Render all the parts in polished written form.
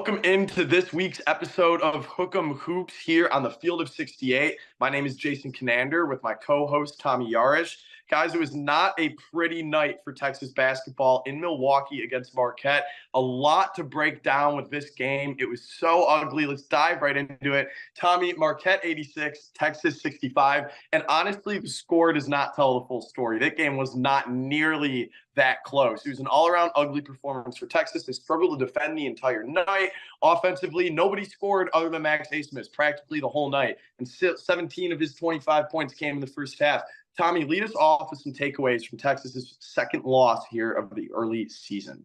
Welcome into this week's episode of Hook'em Hoops here on the Field of 68. My name is Jason Kinander with my co-host Tommy Yarrish. Guys, it was not a pretty night for Texas basketball in Milwaukee against Marquette. A lot to break down with this game. It was so ugly. Let's dive right into it. Tommy, Marquette 86, Texas 65. And honestly, the score does not tell the full story. That game was not nearly that close. It was an all-around ugly performance for Texas. They struggled to defend the entire night. Offensively, nobody scored other than Max Abmas practically the whole night. And 17 of his 25 points came in the first half. Tommy, lead us off with some takeaways from Texas's second loss here of the early season.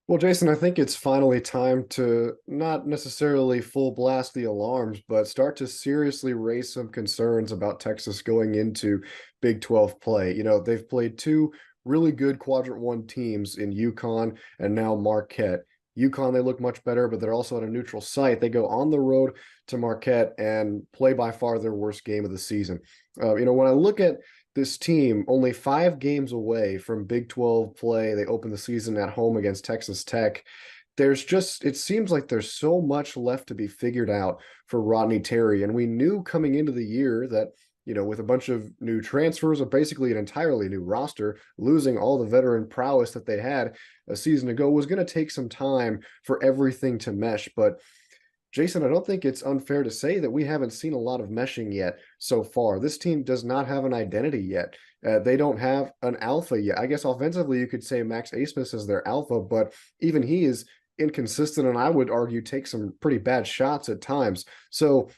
Well, Jason, I think it's finally time to not necessarily full blast the alarms, but start to seriously raise some concerns about Texas going into Big 12 play. You know, they've played two really good Quadrant 1 teams in UConn and now Marquette. UConn, they look much better, but they're also at a neutral site. They go on the road to Marquette and play by far their worst game of the season. When I look at this team, only 5 games away from Big 12 play, they open the season at home against Texas Tech. It seems like there's so much left to be figured out for Rodney Terry. And we knew coming into the year that, with a bunch of new transfers, or basically an entirely new roster, losing all the veteran prowess that they had a season ago was going to take some time for everything to mesh. But Jason, I don't think it's unfair to say that we haven't seen a lot of meshing yet so far. This team does not have an identity yet. They don't have an alpha yet. I guess offensively, you could say Max Abmas is their alpha, but even he is inconsistent, and I would argue takes some pretty bad shots at times. So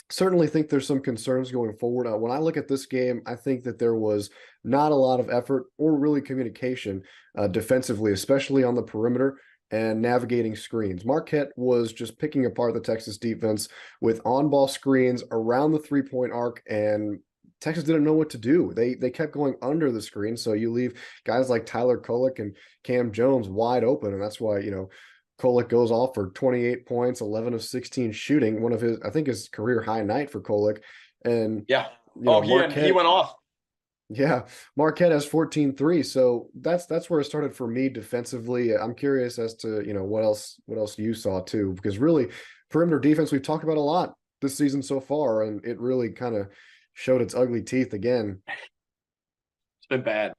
certainly think there's some concerns going forward. When I look at this game, I think that there was not a lot of effort or really communication defensively, especially on the perimeter and navigating screens. Marquette was just picking apart the Texas defense with on-ball screens around the three-point arc, and Texas didn't know what to do. They kept going under the screen, so you leave guys like Tyler Kolek and Cam Jones wide open, and that's why, Kolek goes off for 28 points, 11 of 16 shooting, one of his career high night for Kolek. And yeah, Marquette, he went off. Yeah, Marquette has 14-3, so that's where it started for me defensively. I'm curious as to, what else you saw too, because really perimeter defense we've talked about a lot this season so far, and it really kind of showed its ugly teeth again. It's been bad.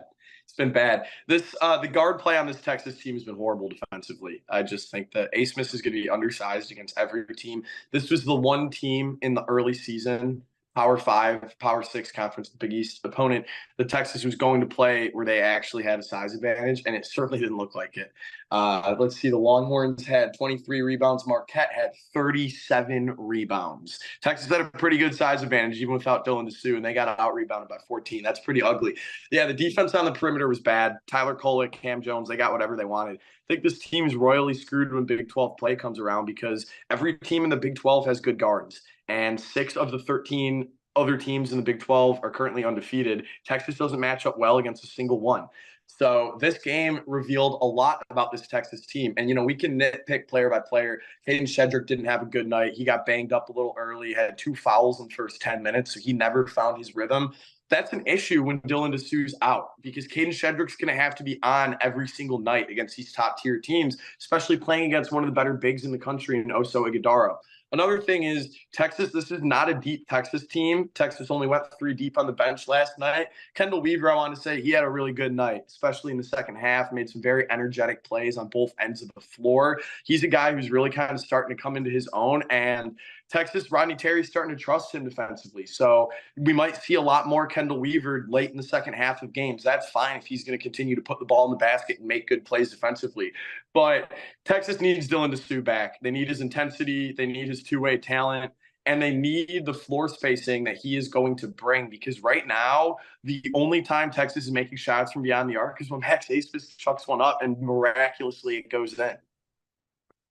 The guard play on this Texas team has been horrible defensively. I just think that Abmas is going to be undersized against every team. This was the one team in the early season, Power 5, Power 6 conference, the Big East opponent, the Texas was going to play where they actually had a size advantage, and it certainly didn't look like it. Let's see, the Longhorns had 23 rebounds. Marquette had 37 rebounds. Texas had a pretty good size advantage, even without Dylan DeSue, and they got out-rebounded by 14. That's pretty ugly. Yeah, the defense on the perimeter was bad. Tyler Kolek, Cam Jones, they got whatever they wanted. I think this team is royally screwed when Big 12 play comes around because every team in the Big 12 has good guards. And 6 of the 13 other teams in the Big 12 are currently undefeated. Texas doesn't match up well against a single one. So this game revealed a lot about this Texas team. And, we can nitpick player by player. Caden Shedrick didn't have a good night. He got banged up a little early, had 2 fouls in the first 10 minutes, so he never found his rhythm. That's an issue when Dylan DeSue's out because Caden Shedrick's going to have to be on every single night against these top-tier teams, especially playing against one of the better bigs in the country in Oso Ighodaro. Another thing is Texas, this is not a deep Texas team. Texas only went 3 deep on the bench last night. Kendall Weaver, I want to say, he had a really good night, especially in the second half, made some very energetic plays on both ends of the floor. He's a guy who's really kind of starting to come into his own, and Texas, Rodney Terry's starting to trust him defensively. So we might see a lot more Kendall Weaver late in the second half of games. That's fine if he's going to continue to put the ball in the basket and make good plays defensively. But Texas needs Dylan DeSue back. They need his intensity. They need his two-way talent. And they need the floor spacing that he is going to bring because right now, the only time Texas is making shots from beyond the arc is when Max Abmas chucks one up and miraculously it goes in.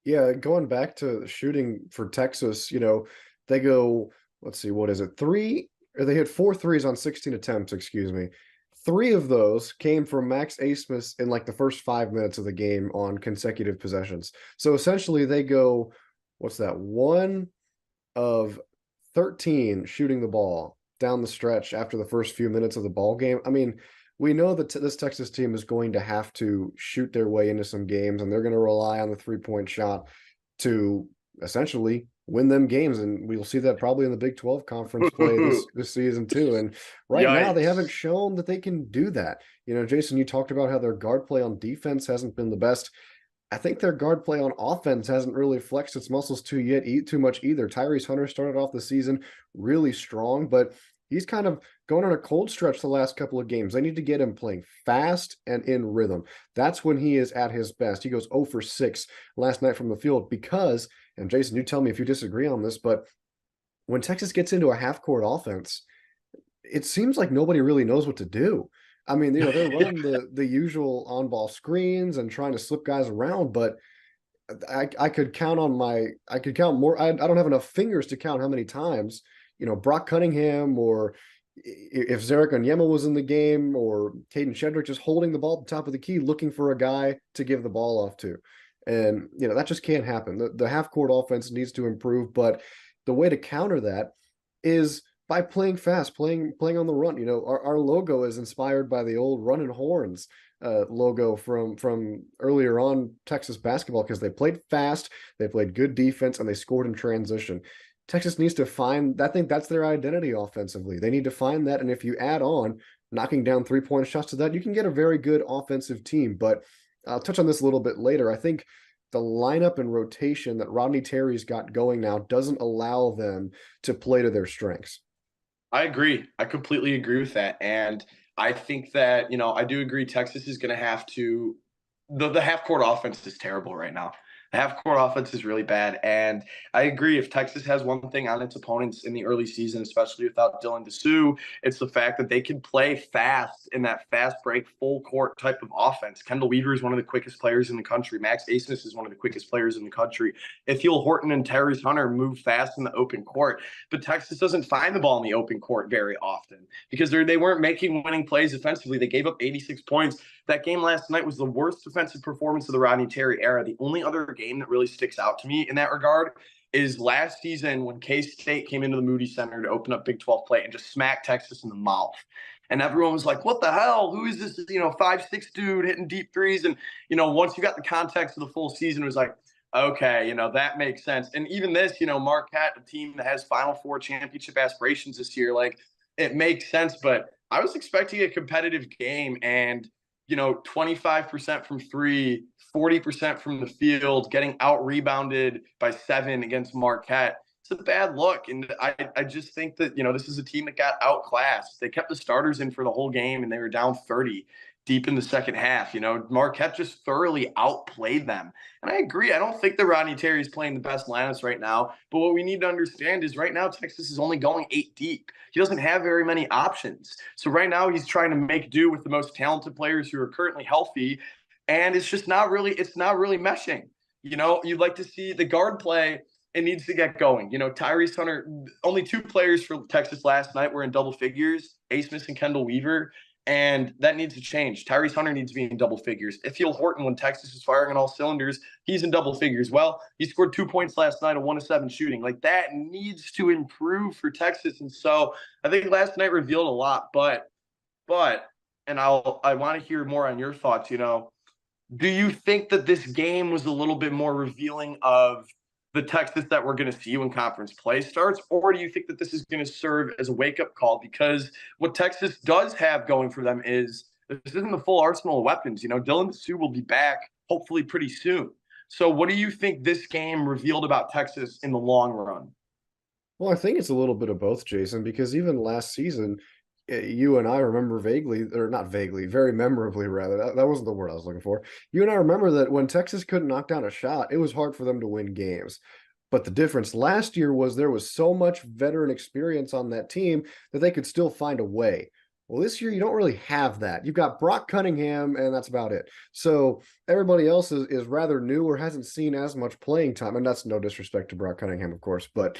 Yeah, going back to the shooting for Texas, they go, let's see, what is it? They hit 4 threes on 16 attempts, excuse me. 3 of those came from Max Abmas in like the first 5 minutes of the game on consecutive possessions. So essentially they go, 1 of 13 shooting the ball down the stretch after the first few minutes of the ball game. I mean, we know that this Texas team is going to have to shoot their way into some games, and they're going to rely on the three-point shot. to essentially win them games. And we'll see that probably in the Big 12 conference play this season too. And right now they haven't Yikes. shown that they can do that. Jason, you talked about how their guard play on defense hasn't been the best. I think their guard play on offense hasn't really flexed its muscles too much either. Tyrese Hunter started off the season really strong, but he's kind of going on a cold stretch the last couple of games. They need to get him playing fast and in rhythm. That's when he is at his best. He goes 0 for 6 last night from the field because, and Jason, you tell me if you disagree on this, but when Texas gets into a half-court offense, it seems like nobody really knows what to do. I mean, they're running the usual on-ball screens and trying to slip guys around, but I could count more. I don't have enough fingers to count how many times, Brock Cunningham, or if Zarek Onyema was in the game, or Caden Shedrick just holding the ball at the top of the key, looking for a guy to give the ball off to. And, that just can't happen. The half-court offense needs to improve, but the way to counter that is by playing fast, playing on the run. Our logo is inspired by the old Running Horns logo from earlier on Texas basketball, because they played fast, they played good defense, and they scored in transition. Texas needs to find, I think that's their identity offensively. They need to find that, and if you add on knocking down three-point shots to that, you can get a very good offensive team. But I'll touch on this a little bit later. I think the lineup and rotation that Rodney Terry's got going now doesn't allow them to play to their strengths. I agree. I completely agree with that. And I think that, I do agree Texas is going to have to the half court offense is terrible right now. The half court offense is really bad. And I agree, if Texas has one thing on its opponents in the early season, especially without Dylan DeSue, it's the fact that they can play fast in that fast break, full court type of offense. Kendall Weaver is one of the quickest players in the country. Max Asmus is one of the quickest players in the country. Ithiel Horton and Tyrese Hunter move fast in the open court, but Texas doesn't find the ball in the open court very often because they weren't making winning plays offensively. They gave up 86 points. That game last night was the worst defensive performance of the Rodney Terry era. The only other game that really sticks out to me in that regard is last season when K-State came into the Moody Center to open up Big 12 play and just smacked Texas in the mouth. And everyone was like, what the hell? Who is this, 5'6" dude hitting deep threes? And, once you got the context of the full season, it was like, okay, that makes sense. And even this, Marquette, a team that has Final Four championship aspirations this year, like, it makes sense. But I was expecting a competitive game, and 25% from three, 40% from the field, getting out rebounded by 7 against Marquette. It's a bad look. And I just think that, this is a team that got outclassed. They kept the starters in for the whole game, and they were down 30 deep in the second half. Marquette just thoroughly outplayed them. And I agree. I don't think that Rodney Terry is playing the best lineups right now. But what we need to understand is right now Texas is only going 8 deep. He doesn't have very many options. So right now he's trying to make do with the most talented players who are currently healthy. And it's not really meshing. You'd like to see the guard play. It needs to get going. Tyrese Hunter, only 2 players for Texas last night were in double figures, Asmus and Kendall Weaver. And that needs to change. Tyrese Hunter needs to be in double figures. Ithiel Horton, when Texas is firing on all cylinders, he's in double figures. Well, he scored 2 points last night, a 1 of 7 shooting. Like, that needs to improve for Texas. And so I think last night revealed a lot. But, and I want to hear more on your thoughts. Do you think that this game was a little bit more revealing of the Texas that we're going to see when conference play starts? Or do you think that this is going to serve as a wake-up call? Because what Texas does have going for them is this isn't the full arsenal of weapons. Dylan DeSue will be back hopefully pretty soon. So what do you think this game revealed about Texas in the long run? Well, I think it's a little bit of both, Jason, because even last season, you and I remember vaguely, or not vaguely, very memorably, rather. That wasn't the word I was looking for. You and I remember that when Texas couldn't knock down a shot, it was hard for them to win games. But the difference last year was there was so much veteran experience on that team that they could still find a way. Well, this year you don't really have that. You've got Brock Cunningham, and that's about it. So everybody else is rather new or hasn't seen as much playing time. And that's no disrespect to Brock Cunningham, of course, but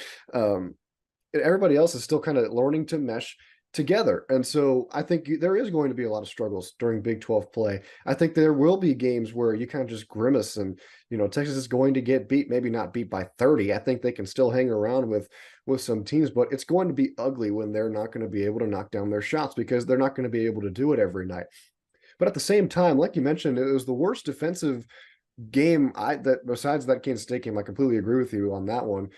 everybody else is still kind of learning to mesh together. And so I think there is going to be a lot of struggles during Big 12 play. I think there will be games where you kind of just grimace and, Texas is going to get beat, maybe not beat by 30. I think they can still hang around with some teams, but it's going to be ugly when they're not going to be able to knock down their shots because they're not going to be able to do it every night. But at the same time, like you mentioned, it was the worst defensive game that besides that Kansas State game, I completely agree with you on that one,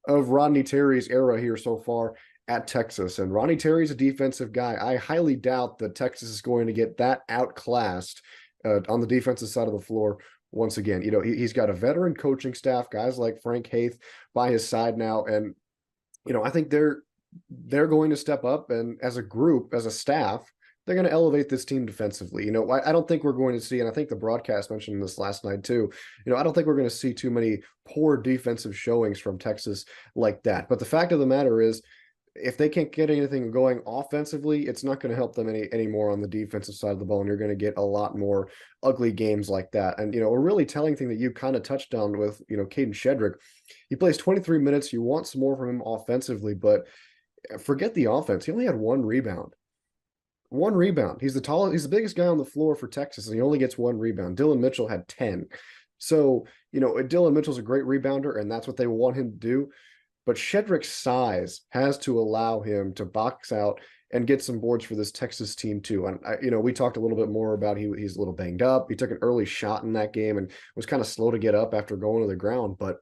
of Rodney Terry's era here so far at Texas. And Rodney Terry's a defensive guy. I highly doubt that Texas is going to get that outclassed on the defensive side of the floor once again. You know, he's got a veteran coaching staff, guys like Frank Haith by his side now. And, you know, I think they're going to step up, and as a group, as a staff, they're going to elevate this team defensively. You know, I don't think we're going to see, and I think the broadcast mentioned this last night too, you know, I don't think we're going to see too many poor defensive showings from Texas like that. But the fact of the matter is, if they can't get anything going offensively, it's not going to help them anymore on the defensive side of the ball, and you're going to get a lot more ugly games like that. And, you know, a really telling thing that you kind of touched on with, you know, Caden Shedrick, he plays 23 minutes. You want some more from him offensively, but forget the offense. He only had one rebound. One rebound. He's the biggest guy on the floor for Texas, and he only gets one rebound. Dylan Mitchell had 10. So, you know, Dylan Mitchell's a great rebounder, and that's what they want him to do. But Shedrick's size has to allow him to box out and get some boards for this Texas team too. And you know, we talked a little bit more about he's a little banged up. He took an early shot in that game and was kind of slow to get up after going to the ground. But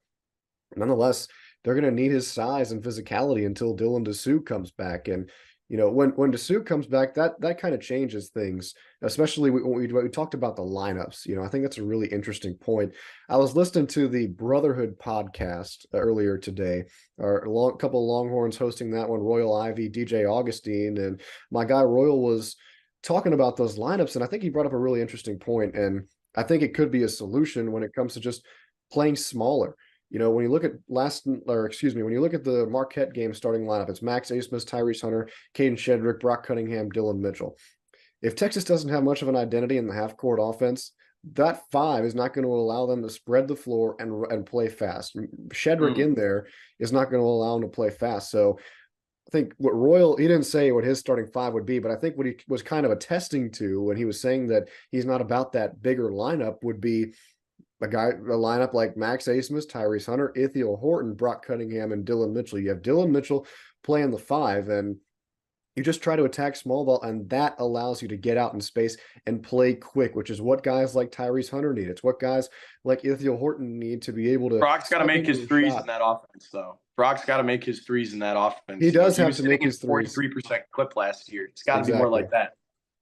nonetheless, they're going to need his size and physicality until Dylan Dessou comes back. And you know, when Dessou comes back, that kind of changes things. Especially when we talked about the lineups. You know, I think that's a really interesting point. I was listening to the Brotherhood podcast earlier today. Couple of Longhorns hosting that one, Royal Ivy, DJ Augustine, and my guy Royal was talking about those lineups, and I think he brought up a really interesting point, and I think it could be a solution when it comes to just playing smaller. You know, when you look at when you look at the Marquette game starting lineup, it's Max Abmas, Tyrese Hunter, Caden Shedrick, Brock Cunningham, Dylan Mitchell. If Texas doesn't have much of an identity in the half-court offense, that five is not going to allow them to spread the floor and play fast. Shedrick in there is not going to allow them to play fast. So I think what Royal, he didn't say what his starting five would be, but I think what he was kind of attesting to when he was saying that he's not about that bigger lineup would be a lineup like Max Abmas, Tyrese Hunter, Ithiel Horton, Brock Cunningham, and Dylan Mitchell. You have Dylan Mitchell playing the five, and you just try to attack small ball, and that allows you to get out in space and play quick, which is what guys like Tyrese Hunter need. It's what guys like Ithiel Horton need to be able to. Brock's got to make his threes in that offense, though. Brock's got to make his threes in that offense. He does have to make his threes. 43% clip last year. It's got to be more like that.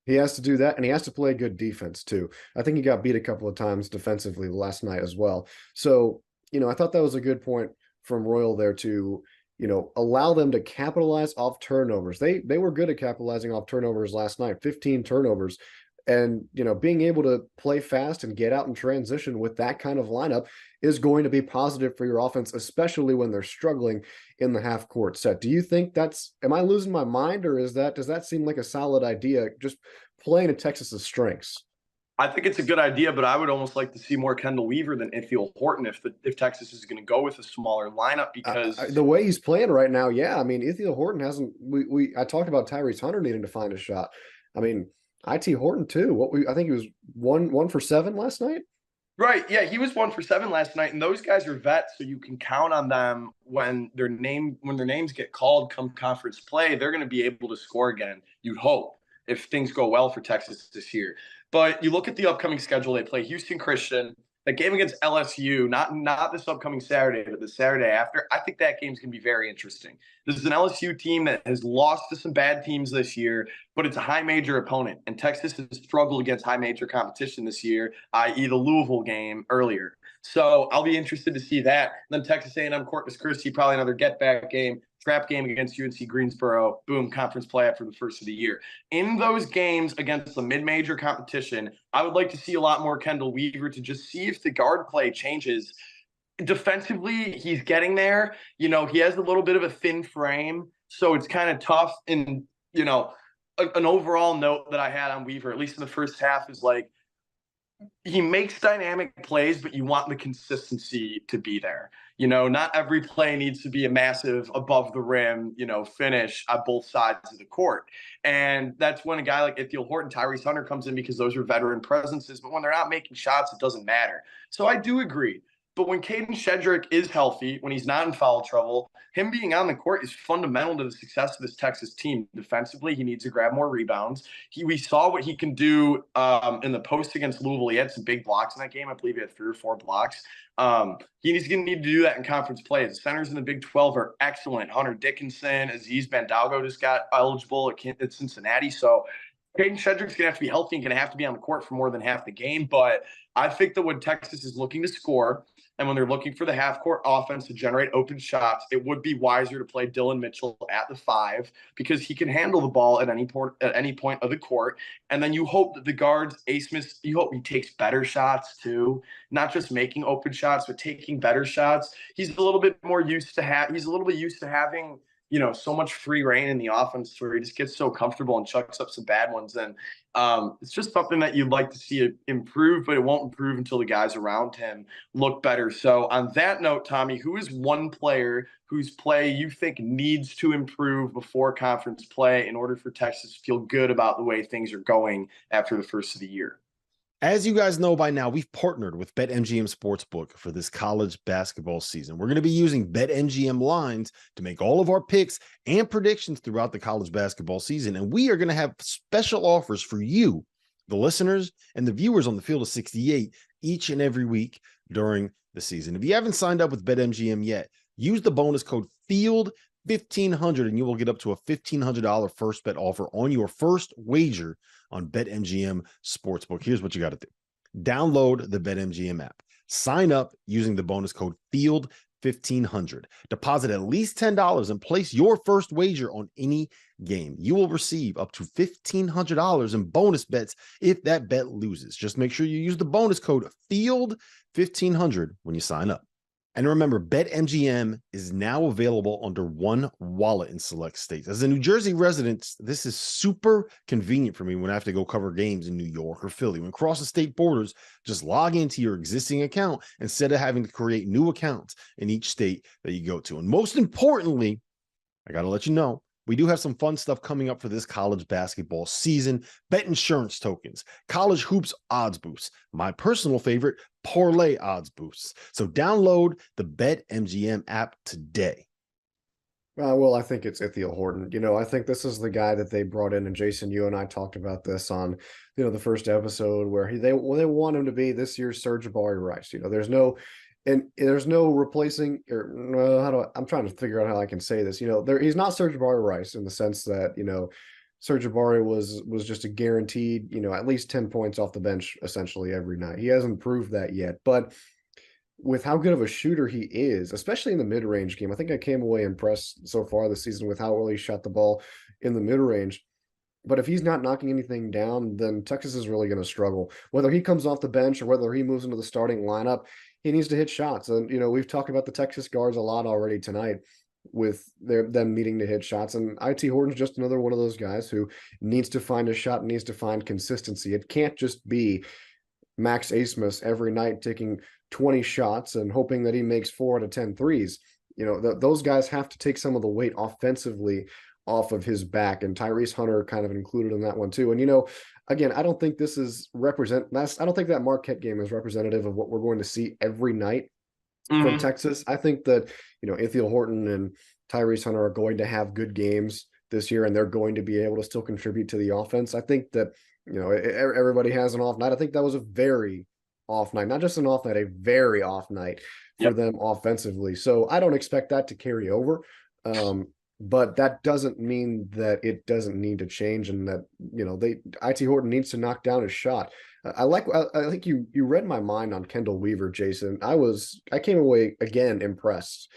He has to do that, and he has to play good defense too. I think he got beat a couple of times defensively last night as well. So, you know, I thought that was a good point from Royal there to, you know, allow them to capitalize off turnovers. They were good at capitalizing off turnovers last night, 15 turnovers. And, you know, being able to play fast and get out in transition with that kind of lineup is going to be positive for your offense, especially when they're struggling in the half court set. Do you think am I losing my mind, or does that seem like a solid idea, just playing to Texas's strengths? I think it's a good idea, but I would almost like to see more Kendall Weaver than Ithiel Horton if Texas is going to go with a smaller lineup, because the way he's playing right now, yeah. I mean, Ithiel Horton hasn't. I talked about Tyrese Hunter needing to find a shot. I mean, IT Horton too. I think he was one for 7 last night. Right. Yeah, he was 1 for 7 last night, and those guys are vets, so you can count on them when their names get called come conference play. They're going to be able to score again. You'd hope, if things go well for Texas this year. But you look at the upcoming schedule. They play Houston Christian. That game against LSU, not this upcoming Saturday, but the Saturday after, I think that game's going to be very interesting. This is an LSU team that has lost to some bad teams this year, but it's a high major opponent. And Texas has struggled against high major competition this year, i.e. the Louisville game earlier. So I'll be interested to see that. And then Texas A&M Corpus Christi, probably another get-back game. Trap game against UNC Greensboro, boom, conference play for the first of the year. In those games against the mid-major competition, I would like to see a lot more Kendall Weaver to just see if the guard play changes. Defensively, he's getting there. You know, he has a little bit of a thin frame, so it's kind of tough. And, you know, an overall note that I had on Weaver, at least in the first half, is like, he makes dynamic plays, but you want the consistency to be there. You know, not every play needs to be a massive above the rim, you know, finish on both sides of the court. And that's when a guy like Ithiel Horton, Tyrese Hunter comes in, because those are veteran presences. But when they're not making shots, it doesn't matter. So I do agree. But when Caden Shedrick is healthy, when he's not in foul trouble, him being on the court is fundamental to the success of this Texas team. Defensively, he needs to grab more rebounds. We saw what he can do in the post against Louisville. He had some big blocks in that game. I believe he had 3 or 4 blocks. He's going to need to do that in conference play. The centers in the Big 12 are excellent. Hunter Dickinson, Aziz Bandalgo just got eligible at Cincinnati. So Caden Shedrick's going to have to be healthy and going to have to be on the court for more than half the game. But I think that when Texas is looking to score and when they're looking for the half-court offense to generate open shots, it would be wiser to play Dylan Mitchell at the 5 because he can handle the ball at any point of the court. And then you hope that the guards, Smith, you hope he takes better shots too, not just making open shots, but taking better shots. He's a little bit used to having so much free reign in the offense where he just gets so comfortable and chucks up some bad ones. And it's just something that you'd like to see it improve, but it won't improve until the guys around him look better. So on that note, Tommy, who is one player whose play you think needs to improve before conference play in order for Texas to feel good about the way things are going after the first of the year? As you guys know by now, we've partnered with BetMGM Sportsbook for this college basketball season. We're going to be using BetMGM lines to make all of our picks and predictions throughout the college basketball season. And we are going to have special offers for you, the listeners and the viewers on the Field of 68 each and every week during the season. If you haven't signed up with BetMGM yet, use the bonus code FIELD1500 and you will get up to a $1,500 first bet offer on your first wager on BetMGM Sportsbook. Here's what you got to do. Download the BetMGM app. Sign up using the bonus code FIELD1500. Deposit at least $10 and place your first wager on any game. You will receive up to $1,500 in bonus bets if that bet loses. Just make sure you use the bonus code FIELD1500 when you sign up. And remember, BetMGM is now available under one wallet in select states. As a New Jersey resident, this is super convenient for me when I have to go cover games in New York or Philly. When crossing state borders, just log into your existing account instead of having to create new accounts in each state that you go to. And most importantly, I got to let you know, we do have some fun stuff coming up for this college basketball season. Bet insurance tokens, college hoops odds boosts, my personal favorite, parlay odds boosts. So download the BetMGM app today. Well, I think it's Ithiel Horton. I think this is the guy that they brought in, and Jason, you and I talked about this on, the first episode where they want him to be this year's Serge Ibaka Rice. There's no replacing, or I'm trying to figure out how I can say this. He's not Serge Ibaka Rice in the sense that Serge Ibaka was just a guaranteed at least 10 points off the bench essentially every night. He hasn't proved that yet, but with how good of a shooter he is, especially in the mid-range game, I think I came away impressed so far this season with how well he shot the ball in the mid-range. But if he's not knocking anything down, then Texas is really going to struggle. Whether he comes off the bench or whether he moves into the starting lineup, he needs to hit shots. And, we've talked about the Texas guards a lot already tonight with them needing to hit shots. And IT Horton's just another one of those guys who needs to find a shot, needs to find consistency. It can't just be Max Abmas every night taking 20 shots and hoping that he makes 4 out of 10 threes. Those guys have to take some of the weight offensively off of his back, and Tyrese Hunter kind of included in that one too. And again, I don't think this is I don't think that Marquette game is representative of what we're going to see every night from Texas. I think that Ithiel Horton and Tyrese Hunter are going to have good games this year, and they're going to be able to still contribute to the offense. I think that everybody has an off night. I think that was a very off night, not just an off night, a very off night for them offensively. So I don't expect that to carry over. But that doesn't mean that it doesn't need to change, and that IT Horton needs to knock down his shot. I think you read my mind on Kendall Weaver, Jason. I came away again impressed.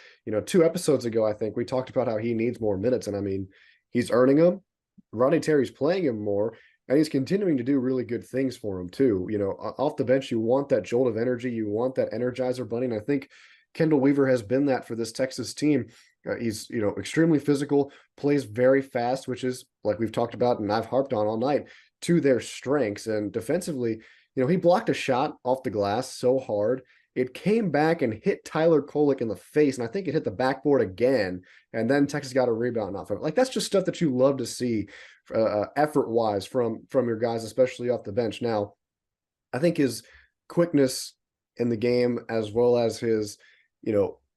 2 episodes ago, I think we talked about how he needs more minutes, and I mean, he's earning them. Rodney Terry's playing him more, and he's continuing to do really good things for him too. Off the bench, you want that jolt of energy, you want that energizer bunny, and I think Kendall Weaver has been that for this Texas team. He's, extremely physical, plays very fast, which is, like we've talked about and I've harped on all night, to their strengths. And defensively, he blocked a shot off the glass so hard, it came back and hit Tyler Kolek in the face, and I think it hit the backboard again, and then Texas got a rebound off of it. Like, that's just stuff that you love to see effort-wise from your guys, especially off the bench. Now, I think his quickness in the game, as well as his,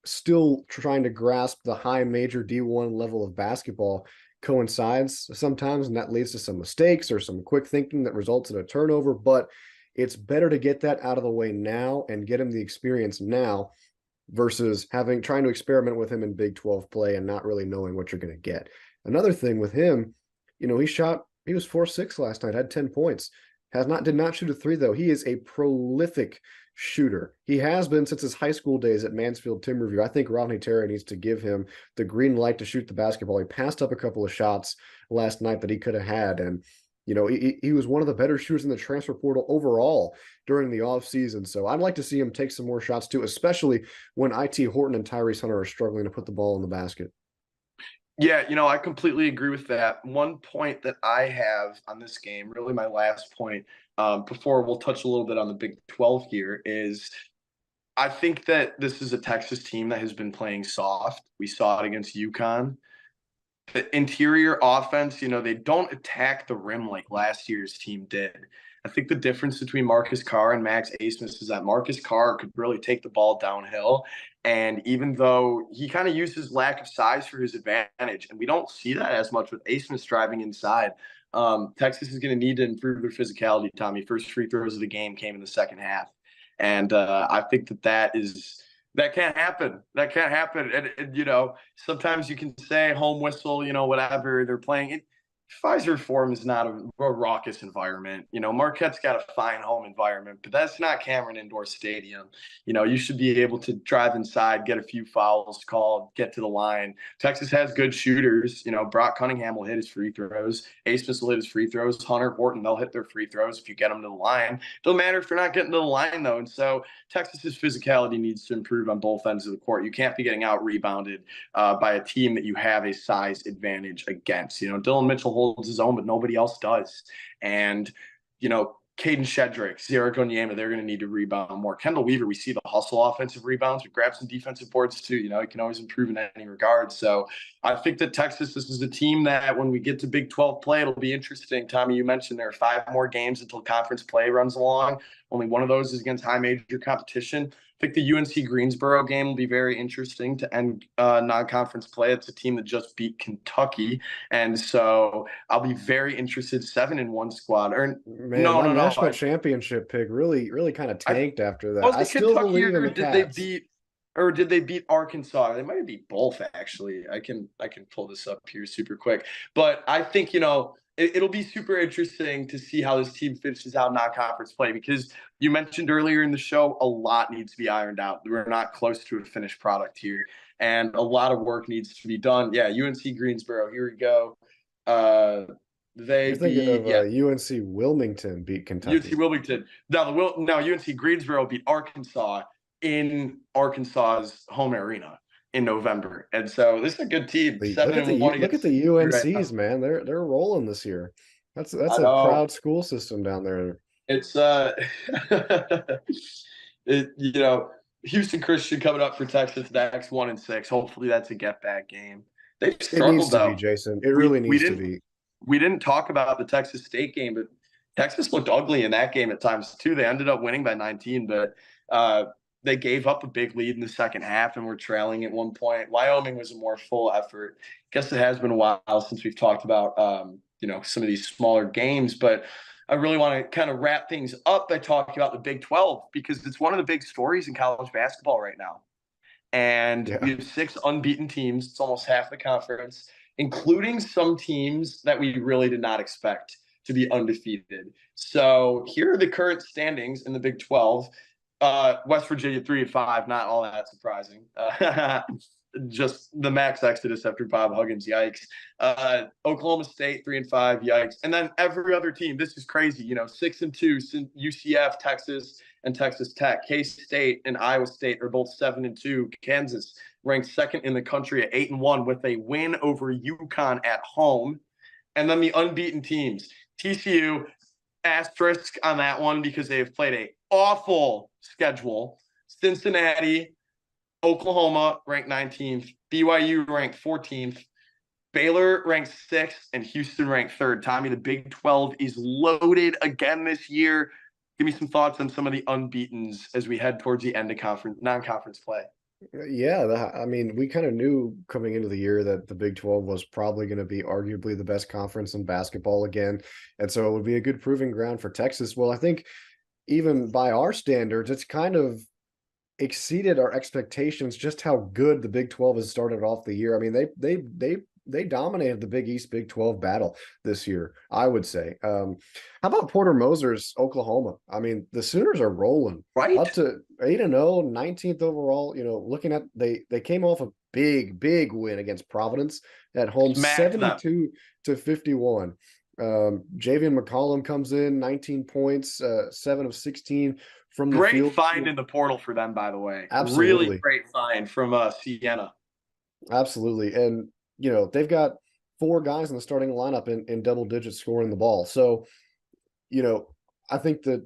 still trying to grasp the high major D1 level of basketball coincides sometimes, and that leads to some mistakes or some quick thinking that results in a turnover. But it's better to get that out of the way now and get him the experience now versus trying to experiment with him in Big 12 play and not really knowing what you're going to get. Another thing with him, he was 4-6 last night, had 10 points. Did not shoot a three, though. He is a prolific shooter. He has been since his high school days at Mansfield Timberview. I think Rodney Terry needs to give him the green light to shoot the basketball. He passed up a couple of shots last night that he could have had. And, he was one of the better shooters in the transfer portal overall during the offseason. So I'd like to see him take some more shots too, especially when IT Horton and Tyrese Hunter are struggling to put the ball in the basket. Yeah, I completely agree with that. One point that I have on this game, really my last point, before we'll touch a little bit on the Big 12 here, is I think that this is a Texas team that has been playing soft. We saw it against UConn. The interior offense, they don't attack the rim like last year's team did. I think the difference between Marcus Carr and Max Abmas is that Marcus Carr could really take the ball downhill. And even though he kind of used his lack of size for his advantage, and we don't see that as much with Abmas driving inside, Texas is going to need to improve their physicality, Tommy. First free throws of the game came in the second half. And I think that can't happen. That can't happen. And sometimes you can say home whistle, whatever they're playing. Pfizer Forum is not a raucous environment. Marquette's got a fine home environment, but that's not Cameron Indoor Stadium. You should be able to drive inside, get a few fouls called, get to the line. Texas has good shooters. Brock Cunningham will hit his free throws. Abmas will hit his free throws. Hunter, Horton, they'll hit their free throws if you get them to the line. Doesn't matter if they're not getting to the line, though. And so Texas's physicality needs to improve on both ends of the court. You can't be getting out-rebounded by a team that you have a size advantage against. Dylan Mitchell holds his own, but nobody else does. And, Caden Shedrick, Zara Gonyema, they're going to need to rebound more. Kendall Weaver, we see the hustle offensive rebounds. We grab some defensive boards too. He can always improve in any regard. So I think that Texas, this is a team that when we get to Big 12 play, it'll be interesting. Tommy, you mentioned there are 5 more games until conference play runs along. Only one of those is against high major competition. I think the UNC Greensboro game will be very interesting to end non-conference play. It's a team that just beat Kentucky, and so I'll be very interested. 7-1 squad. My national championship pick really kind of tanked after that. I still Kentucky, believe in the Cats. Did they beat Arkansas? They might have beat both, actually. I can pull this up here super quick, but I think it'll be super interesting to see how this team finishes out non-conference play, because you mentioned earlier in the show, a lot needs to be ironed out. We're not close to a finished product here, and a lot of work needs to be done. Yeah, UNC Greensboro, here we go. You're thinking of UNC Wilmington beat Kentucky. UNC Wilmington. Now UNC Greensboro beat Arkansas in Arkansas's home arena in November, and so this is a good team. Look at the UNCs, man. They're rolling this year. That's a proud school system down there. It's Houston Christian coming up for Texas next, 1-6. Hopefully that's a get back game. They've struggled, it needs to be, Jason. It really needs to be. We didn't talk about the Texas State game, but Texas looked ugly in that game at times too. They ended up winning by 19, but they gave up a big lead in the second half and were trailing at one point. Wyoming was a more full effort. I guess it has been a while since we've talked about, some of these smaller games, but I really want to kind of wrap things up by talking about the Big 12, because it's one of the big stories in college basketball right now. And we have 6 unbeaten teams. It's almost half the conference, including some teams that we really did not expect to be undefeated. So here are the current standings in the Big 12. West Virginia 3-5, not all that surprising. Just the max exodus after Bob Huggins, yikes. Oklahoma State 3-5, yikes. And then every other team, this is crazy. 6-2, UCF, Texas, and Texas Tech. K-State and Iowa State are both 7-2. Kansas ranked second in the country at 8-1 with a win over UConn at home. And then the unbeaten teams, TCU, asterisk on that one because they have played an awful schedule. Cincinnati, Oklahoma ranked 19th, BYU ranked 14th, Baylor ranked 6th, and Houston ranked 3rd. Tommy, the Big 12 is loaded again this year. Give me some thoughts on some of the unbeatens as we head towards the end of non-conference play. Yeah, I mean, we kind of knew coming into the year that the Big 12 was probably going to be arguably the best conference in basketball again. And so it would be a good proving ground for Texas. Well, I think even by our standards, it's kind of exceeded our expectations just how good the Big 12 has started off the year. I mean, they dominated the Big East Big 12 battle this year, I would say. How about Porter Moser's Oklahoma? I mean, the Sooners are rolling Right? up to 8-0, 19th overall. You know, looking at they came off a big win against Providence at home, Smack them. 72-51. Javian McCollum comes in, 19 points, 7 of 16 from the Great field. find in the portal for them, by the way. Absolutely. Really great find from Siena. Absolutely. And, you know, they've got 4 guys in the starting lineup in double digits scoring the ball. So, you know, I think that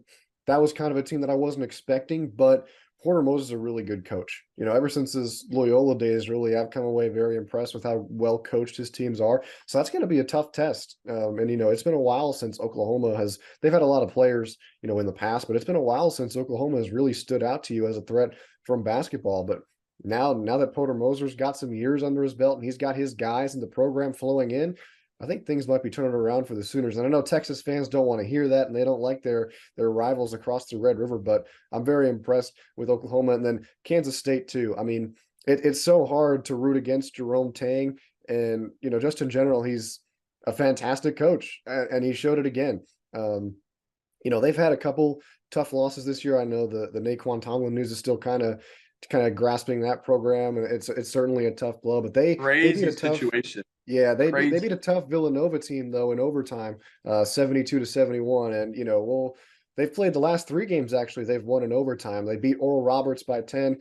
was kind of a team that I wasn't expecting, but Porter Moses is a really good coach. You know, ever since his Loyola days, really, I've come away very impressed with how well coached his teams are. So that's going to be a tough test. And, you know, it's been a while since Oklahoma they've had a lot of players, you know, in the past, but it's been a while since Oklahoma has really stood out to you as a threat from basketball. But now that Porter Moser's got some years under his belt and he's got his guys in the program flowing in, I think things might be turning around for the Sooners. And I know Texas fans don't want to hear that, and they don't like their rivals across the Red River, but I'm very impressed with Oklahoma. And then Kansas State, too. I mean, it's so hard to root against Jerome Tang. And, you know, just in general, he's a fantastic coach, and he showed it again. You know, they've had a couple tough losses this year. I know the Naquan Tomlin news is still kind of grasping that program, and it's certainly a tough blow. But they beat a tough situation. Yeah, they beat a tough Villanova team though in overtime, 72-71, and you know, well, they've played the last 3 games actually. They've won in overtime. They beat Oral Roberts by 10.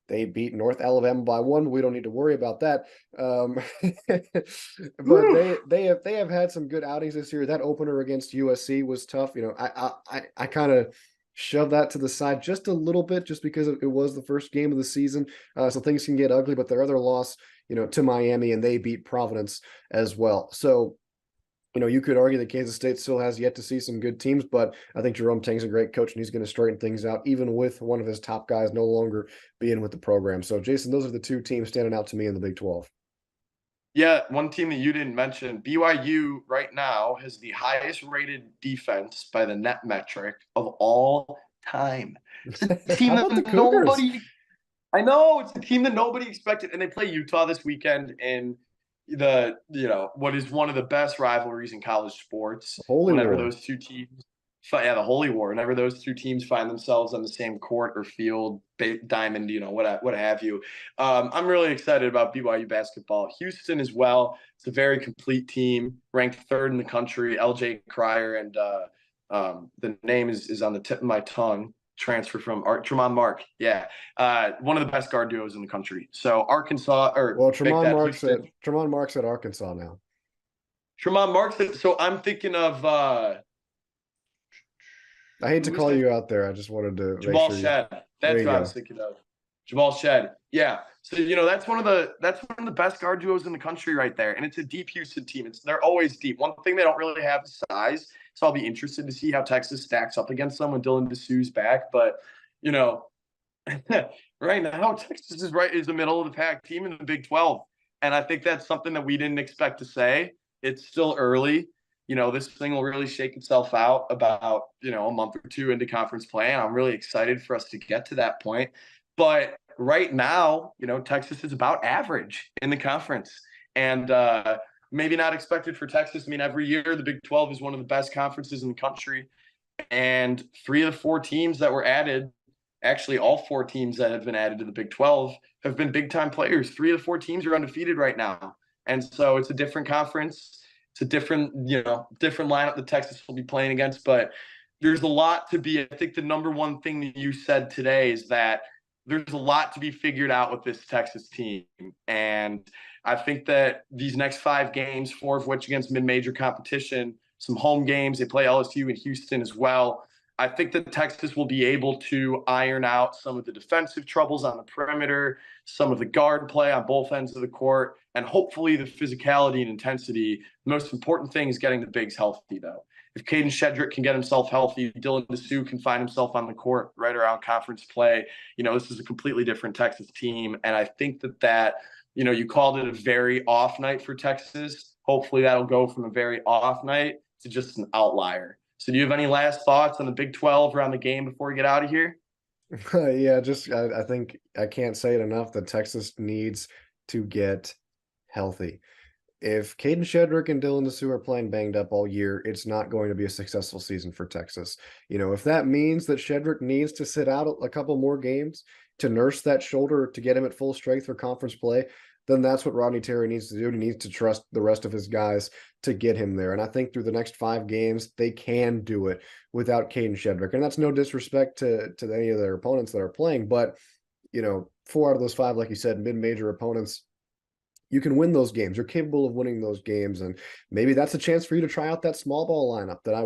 They beat North Alabama by 1. We don't need to worry about that. But they have had some good outings this year. That opener against USC was tough. You know, I kind of shove that to the side just a little bit, just because it was the first game of the season. So things can get ugly, but their other loss, you know, to Miami, and they beat Providence as well. So, you know, you could argue that Kansas State still has yet to see some good teams, but I think Jerome Tang's a great coach and he's going to straighten things out, even with one of his top guys no longer being with the program. So, Jason, those are the 2 teams standing out to me in the Big 12. Yeah, one team that you didn't mention, BYU right now has the highest rated defense by the net metric of all time. It's a team that nobody – I know, it's a team that nobody expected, and they play Utah this weekend in the, you know, what is one of the best rivalries in college sports. Whenever those 2 teams – yeah, the Holy War. Whenever those 2 teams find themselves on the same court or field, diamond, you know, what have you. I'm really excited about BYU basketball. Houston as well. It's a very complete team, ranked 3rd in the country. LJ Cryer, and the name is on the tip of my tongue. Transfer from Tremont Mark. Yeah. One of the best guard duos in the country. So Arkansas, or well, Tremont Mark's at Arkansas now. Tremont Mark's so I'm thinking of I hate to call you out there. I just wanted to Jamal Shed. That's what I was thinking of. Jamal Shed. Yeah. So, you know, that's one of the best guard duos in the country right there. And it's a deep Houston team. They're always deep. One thing they don't really have is size. So I'll be interested to see how Texas stacks up against them when Dylan Dessou's back. But, you know, right now Texas is the middle of the pack team in the Big 12. And I think that's something that we didn't expect to say. It's still early. You know, this thing will really shake itself out about, you know, a month or 2 into conference play. And I'm really excited for us to get to that point. But right now, you know, Texas is about average in the conference. And maybe not expected for Texas. I mean, every year the Big 12 is one of the best conferences in the country. And 3 of the 4 teams that were added, actually all 4 teams that have been added to the Big 12 have been big-time players. 3 of the 4 teams are undefeated right now. And so it's a different conference. It's a different lineup that Texas will be playing against. But there's a lot to be – I think the number one thing that you said today is that there's a lot to be figured out with this Texas team. And I think that these next 5 games, 4 of which against mid-major competition, some home games, they play LSU and Houston as well. I think that Texas will be able to iron out some of the defensive troubles on the perimeter, some of the guard play on both ends of the court, and hopefully the physicality and intensity. The most important thing is getting the bigs healthy, though. If Caden Shedrick can get himself healthy, Dylan DeSue can find himself on the court right around conference play. This is a completely different Texas team. And I think that you called it a very off night for Texas. Hopefully that'll go from a very off night to just an outlier. So do you have any last thoughts on the Big 12 around the game before we get out of here? Yeah, I think I can't say it enough that Texas needs to get healthy. If Caden Shedrick and Dylan DeSue are playing banged up all year, it's not going to be a successful season for Texas. If that means that Shedrick needs to sit out a couple more games to nurse that shoulder to get him at full strength for conference play, then that's what Rodney Terry needs to do. He needs to trust the rest of his guys to get him there. And I think through the next 5 games, they can do it without Caden Shedrick. And that's no disrespect to any of their opponents that are playing, but 4 out of those 5, like you said, mid-major opponents, you can win those games. You're capable of winning those games, and maybe that's a chance for you to try out that small ball lineup that I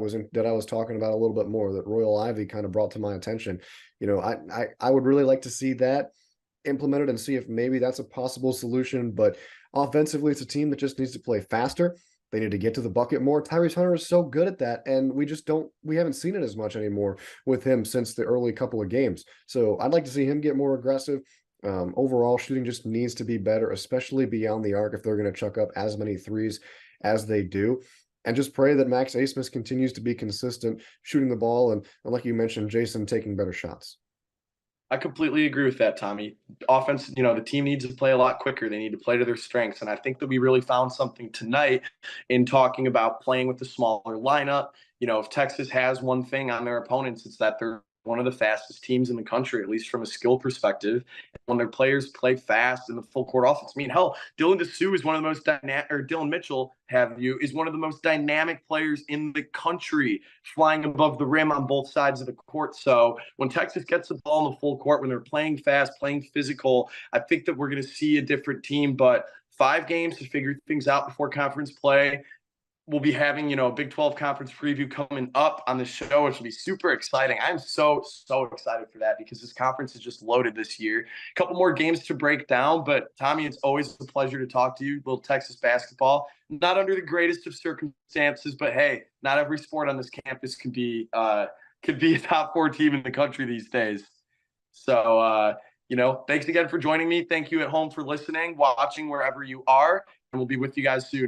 was talking about a little bit more, that Royal Ivy kind of brought to my attention. I would really like to see that implemented and see if maybe that's a possible solution. But offensively, it's a team that just needs to play faster. They need to get to the bucket more. Tyrese Hunter is so good at that, and we haven't seen it as much anymore with him since the early couple of games. So I'd like to see him get more aggressive. Overall, shooting just needs to be better, especially beyond the arc if they're going to chuck up as many threes as they do. And just pray that Max Abmas continues to be consistent shooting the ball, and like you mentioned, Jason, taking better shots. I completely agree with that, Tommy. Offense, the team needs to play a lot quicker. They need to play to their strengths. And I think that we really found something tonight in talking about playing with the smaller lineup. If Texas has one thing on their opponents, it's that they're one of the fastest teams in the country, at least from a skill perspective. And when their players play fast in the full court offense, hell, Dylan DeSue is one of the most dynamic, or Dylan Mitchell, is one of the most dynamic players in the country, flying above the rim on both sides of the court. So when Texas gets the ball in the full court, when they're playing fast, playing physical, I think that we're going to see a different team. But 5 games to figure things out before conference play. We'll be having, a Big 12 conference preview coming up on the show, which will be super exciting. I'm so excited for that because this conference is just loaded this year. A couple more games to break down, but Tommy, it's always a pleasure to talk to you. Little Texas basketball, not under the greatest of circumstances, but hey, not every sport on this campus could be a top 4 team in the country these days. So, thanks again for joining me. Thank you at home for listening, watching wherever you are, and we'll be with you guys soon.